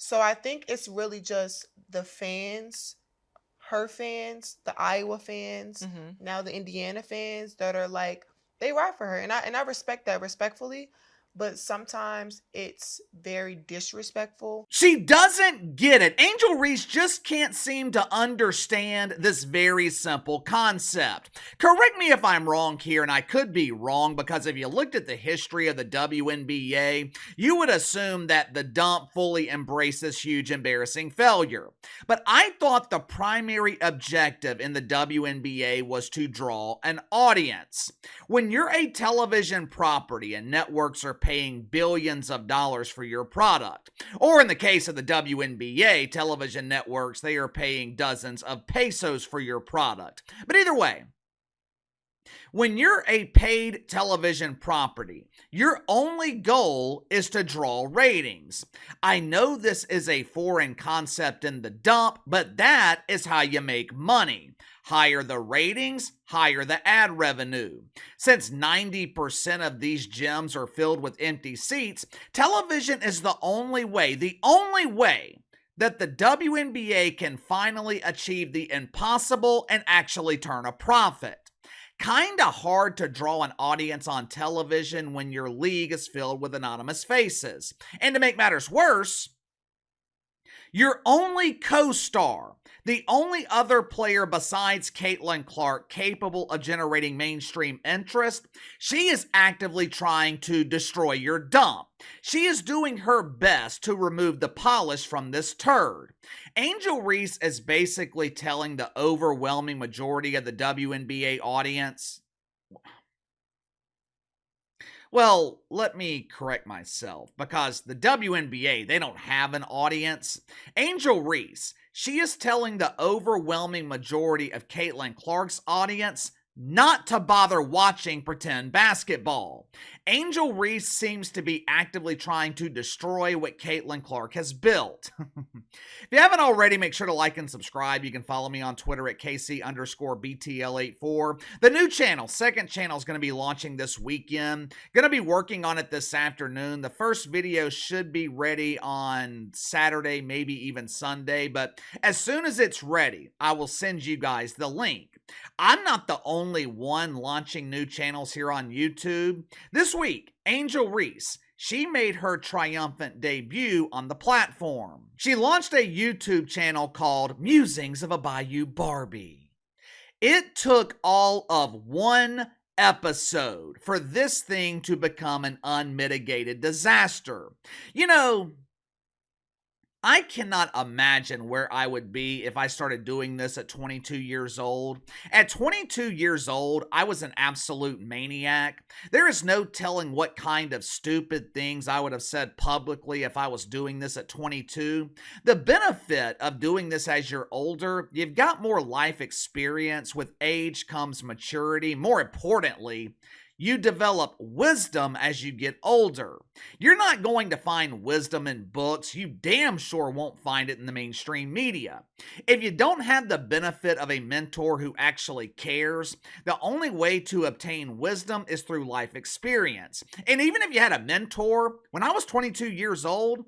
So I think it's really just the fans, her fans, the Iowa fans, Hmm. now the Indiana fans that are like they ride for her, and I respect that respectfully, but sometimes it's very disrespectful. She doesn't get it. Angel Reese just can't seem to understand this very simple concept. Correct me if I'm wrong here, and I could be wrong because if you looked at the history of the WNBA, you would assume that the dump fully embraced this huge embarrassing failure. But I thought the primary objective in the WNBA was to draw an audience. When you're a television property and networks are paying billions of dollars for your product, or in the case of the WNBA television networks, they are paying dozens of pesos for your product. But either way, when you're a paid television property, your only goal is to draw ratings. I know this is a foreign concept in the dump, but that is how you make money. Higher the ratings, higher the ad revenue. Since 90% of these gyms are filled with empty seats, television is the only way that the WNBA can finally achieve the impossible and actually turn a profit. Kinda hard to draw an audience on television when your league is filled with anonymous faces. And to make matters worse, your only co-star, the only other player besides Caitlin Clark capable of generating mainstream interest, she is actively trying to destroy your dump. She is doing her best to remove the polish from this turd. Angel Reese is basically telling the overwhelming majority of the WNBA audience, well, let me correct myself because the WNBA, they don't have an audience. Angel Reese, she is telling the overwhelming majority of Caitlin Clark's audience not to bother watching pretend basketball. Angel Reese seems to be actively trying to destroy what Caitlin Clark has built. If you haven't already, make sure to like and subscribe. You can follow me on Twitter at KC_BTL84. The new channel, second channel, is going to be launching this weekend. Going to be working on it this afternoon. The first video should be ready on Saturday, maybe even Sunday. But as soon as it's ready, I will send you guys the link. I'm not the only one launching new channels here on YouTube. This week, Angel Reese, she made her triumphant debut on the platform. She launched a YouTube channel called Musings of a Bayou Barbie. It took all of one episode for this thing to become an unmitigated disaster. You know, I cannot imagine where I would be if I started doing this at 22 years old. At 22 years old, I was an absolute maniac. There is no telling what kind of stupid things I would have said publicly if I was doing this at 22. The benefit of doing this as you're older, you've got more life experience. With age comes maturity. More importantly, you develop wisdom as you get older. You're not going to find wisdom in books. You damn sure won't find it in the mainstream media. If you don't have the benefit of a mentor who actually cares, the only way to obtain wisdom is through life experience. And even if you had a mentor, when I was 22 years old,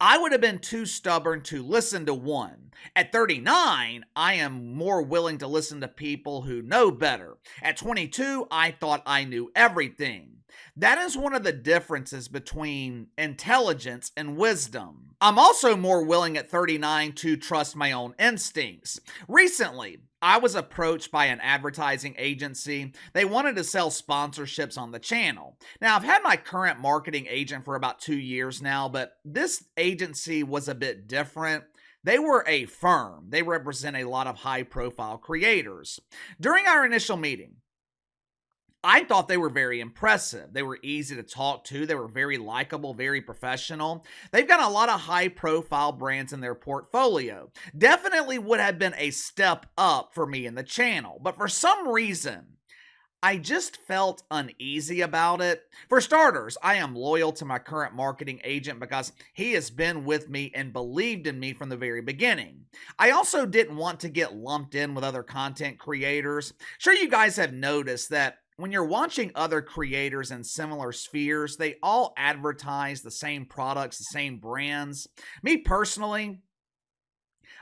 I would have been too stubborn to listen to one. At 39, I am more willing to listen to people who know better. At 22, I thought I knew everything. That is one of the differences between intelligence and wisdom. I'm also more willing at 39 to trust my own instincts. Recently, I was approached by an advertising agency. They wanted to sell sponsorships on the channel. Now, I've had my current marketing agent for about 2 years now, but this agency was a bit different. They were a firm. They represent a lot of high-profile creators. During our initial meeting, I thought they were very impressive. They were easy to talk to. They were very likable, very professional. They've got a lot of high-profile brands in their portfolio. Definitely would have been a step up for me in the channel. But for some reason, I just felt uneasy about it. For starters, I am loyal to my current marketing agent because he has been with me and believed in me from the very beginning. I also didn't want to get lumped in with other content creators. Sure, you guys have noticed that when you're watching other creators in similar spheres, they all advertise the same products, the same brands. Me personally,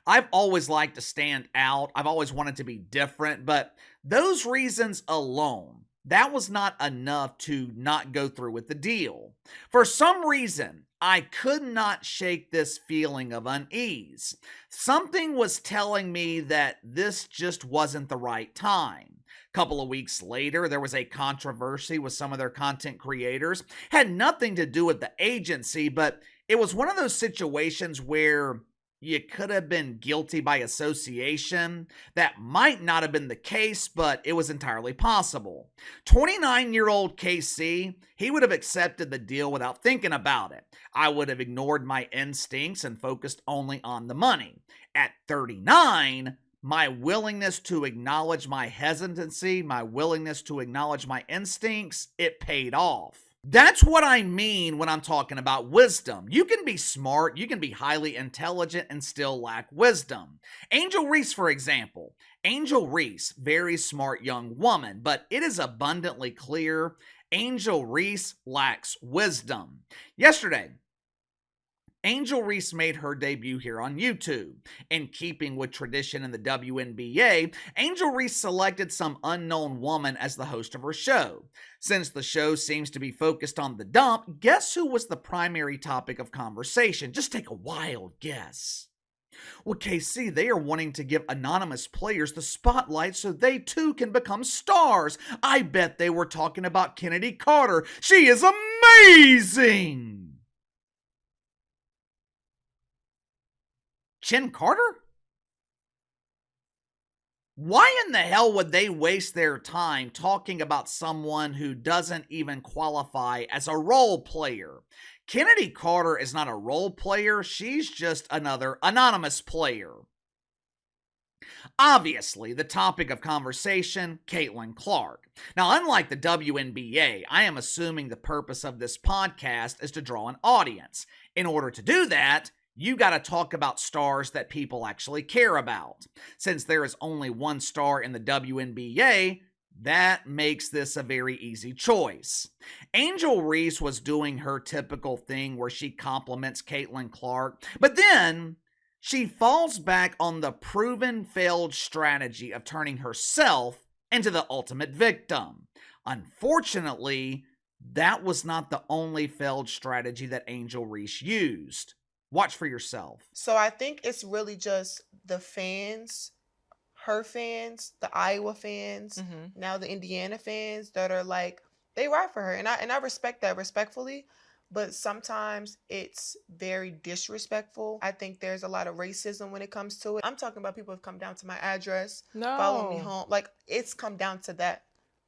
I've always liked to stand out. I've always wanted to be different, but those reasons alone, that was not enough to not go through with the deal. For some reason, I could not shake this feeling of unease. Something was telling me that this just wasn't the right time. A couple of weeks later, there was a controversy with some of their content creators. Had nothing to do with the agency, but it was one of those situations where you could have been guilty by association. That might not have been the case, but it was entirely possible. 29-year-old KC, he would have accepted the deal without thinking about it. I would have ignored my instincts and focused only on the money. At 39, my willingness to acknowledge my hesitancy, my willingness to acknowledge my instincts, it paid off. That's what I mean when I'm talking about wisdom. You can be smart, you can be highly intelligent, and still lack wisdom. Angel Reese, for example. Angel Reese, very smart young woman, but it is abundantly clear Angel Reese lacks wisdom. Yesterday, Angel Reese made her debut here on YouTube. In keeping with tradition in the WNBA, Angel Reese selected some unknown woman as the host of her show. Since the show seems to be focused on the dump, guess who was the primary topic of conversation? Just take a wild guess. Well, KC, they are wanting to give anonymous players the spotlight so they too can become stars. I bet they were talking about Kennedy Carter. She is amazing! Chin Carter? Why in the hell would they waste their time talking about someone who doesn't even qualify as a role player? Kennedy Carter is not a role player, she's just another anonymous player. Obviously, the topic of conversation, Caitlin Clark. Now, unlike the WNBA, I am assuming the purpose of this podcast is to draw an audience. In order to do that, you got to talk about stars that people actually care about. Since there is only one star in the WNBA, that makes this a very easy choice. Angel Reese was doing her typical thing where she compliments Caitlin Clark, but then she falls back on the proven failed strategy of turning herself into the ultimate victim. Unfortunately, that was not the only failed strategy that Angel Reese used. Watch for yourself. So I think it's really just the fans, her fans, the Iowa fans, now the Indiana fans that are like, they ride for her. And I respect that respectfully, but sometimes it's very disrespectful. I think there's a lot of racism when it comes to it. I'm talking about people have come down to my address, follow me home. Like, it's come down to that.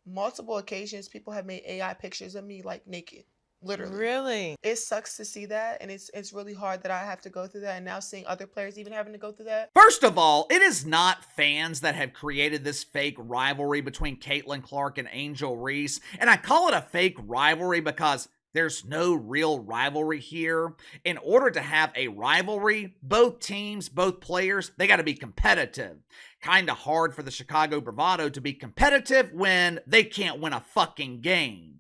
Multiple occasions, people have made AI pictures of me like naked. Literally. Really? It sucks to see that, and it's really hard that I have to go through that, and now seeing other players even having to go through that. First of all, it is not fans that have created this fake rivalry between Caitlin Clark and Angel Reese, and I call it a fake rivalry because there's no real rivalry here. In order to have a rivalry, both teams, both players, they got to be competitive. Kinda hard for the Chicago Bravado to be competitive when they can't win a fucking game.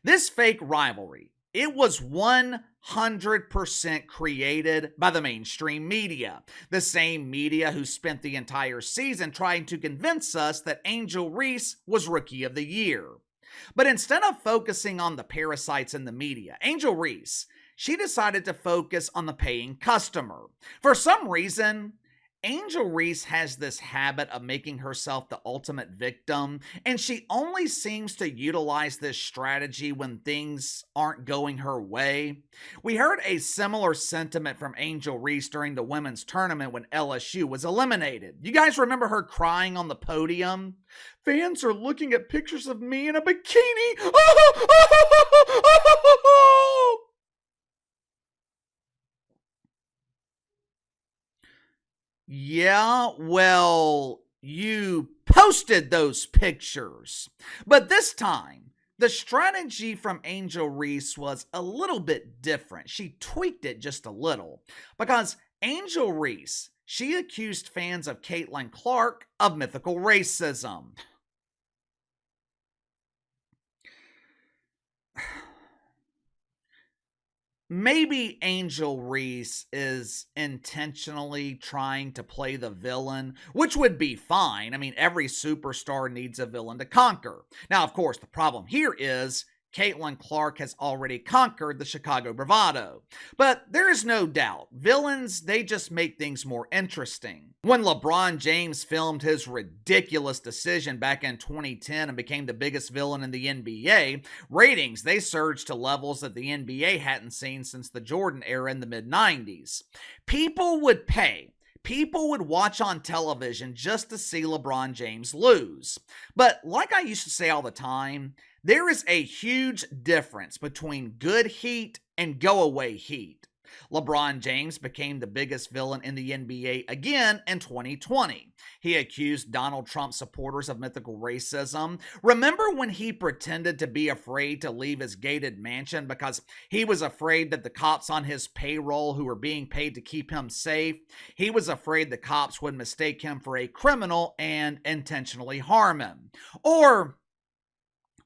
This fake rivalry, it was 100% created by the mainstream media. The same media who spent the entire season trying to convince us that Angel Reese was Rookie of the Year. But instead of focusing on the parasites in the media, Angel Reese, she decided to focus on the paying customer. For some reason, Angel Reese has this habit of making herself the ultimate victim, and she only seems to utilize this strategy when things aren't going her way. We heard a similar sentiment from Angel Reese during the women's tournament when LSU was eliminated. You guys remember her crying on the podium? Fans are looking at pictures of me in a bikini. Yeah, well, you posted those pictures. But this time, the strategy from Angel Reese was a little bit different. She tweaked it just a little. Because Angel Reese, she accused fans of Caitlin Clark of mythical racism. maybe Angel Reese is intentionally trying to play the villain, which would be fine. I mean, every superstar needs a villain to conquer. Now, of course, the problem here is Caitlin Clark has already conquered the Chicago bravado. But there is no doubt, villains, they just make things more interesting. When LeBron James filmed his ridiculous decision back in 2010 and became the biggest villain in the NBA, ratings, they surged to levels that the NBA hadn't seen since the Jordan era in the mid-90s. People would pay. People would watch on television just to see LeBron James lose. But like I used to say all the time, there is a huge difference between good heat and go-away heat. LeBron James became the biggest villain in the NBA again in 2020. He accused Donald Trump supporters of mythical racism. Remember when he pretended to be afraid to leave his gated mansion because he was afraid that the cops on his payroll who were being paid to keep him safe, he was afraid the cops would mistake him for a criminal and intentionally harm him? Or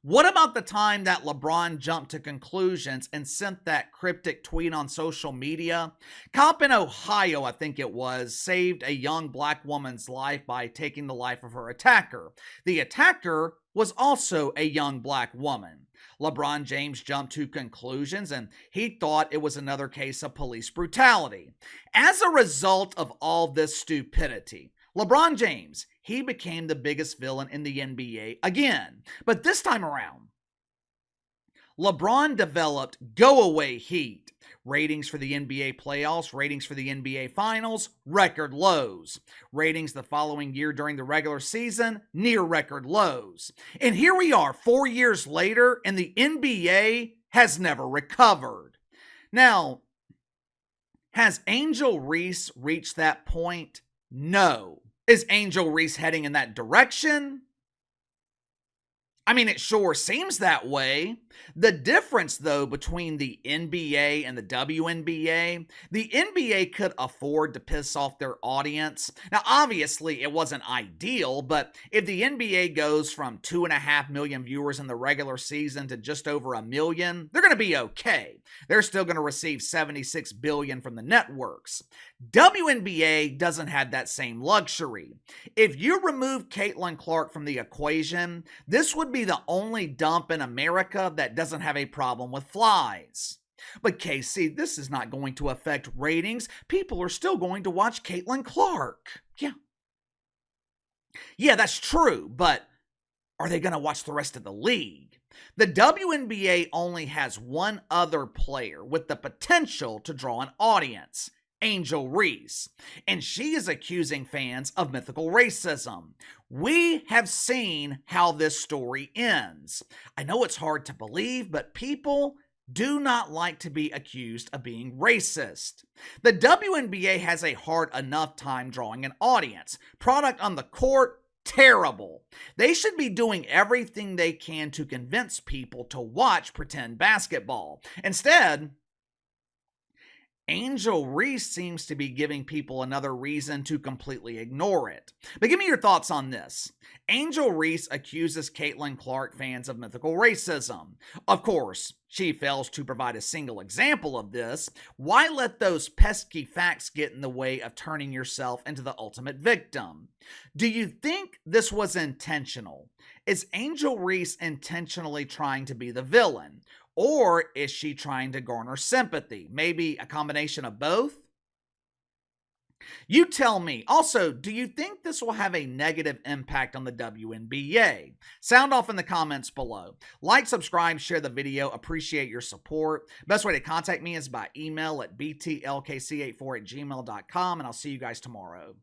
what about the time that LeBron jumped to conclusions and sent that cryptic tweet on social media? Cop in Ohio, I think it was, saved a young black woman's life by taking the life of her attacker. The attacker was also a young black woman. LeBron James jumped to conclusions and he thought it was another case of police brutality. As a result of all this stupidity, LeBron James, he became the biggest villain in the NBA again. But this time around, LeBron developed go-away heat. Ratings for the NBA playoffs, ratings for the NBA finals, record lows. Ratings the following year during the regular season, near record lows. And here we are 4 years later, and the NBA has never recovered. Now, has Angel Reese reached that point? No. Is Angel Reese heading in that direction? I mean, it sure seems that way. The difference, though, between the NBA and the WNBA, the NBA could afford to piss off their audience. Now, obviously, it wasn't ideal, but if the NBA goes from 2.5 million viewers in the regular season to just over 1 million, they're going to be okay. They're still going to receive $76 billion from the networks. WNBA doesn't have that same luxury. If you remove Caitlin Clark from the equation, this would be the only dump in America that doesn't have a problem with flies. But Casey, this is not going to affect ratings. People are still going to watch Caitlin Clark. Yeah, that's true, but are they going to watch the rest of the league? The WNBA only has one other player with the potential to draw an audience, Angel Reese, and she is accusing fans of mythical racism. We have seen how this story ends. I know it's hard to believe, but people do not like to be accused of being racist. The WNBA has a hard enough time drawing an audience. Product on the court, terrible. They should be doing everything they can to convince people to watch pretend basketball. Instead, Angel Reese seems to be giving people another reason to completely ignore it. But give me your thoughts on this. Angel Reese accuses Caitlin Clark fans of mythical racism. Of course, she fails to provide a single example of this. Why let those pesky facts get in the way of turning yourself into the ultimate victim? Do you think this was intentional? Is Angel Reese intentionally trying to be the villain? Or is she trying to garner sympathy? Maybe a combination of both? You tell me. Also, do you think this will have a negative impact on the WNBA? Sound off in the comments below. Like, subscribe, share the video. Appreciate your support. Best way to contact me is by email at btlkc84@gmail.com, and I'll see you guys tomorrow.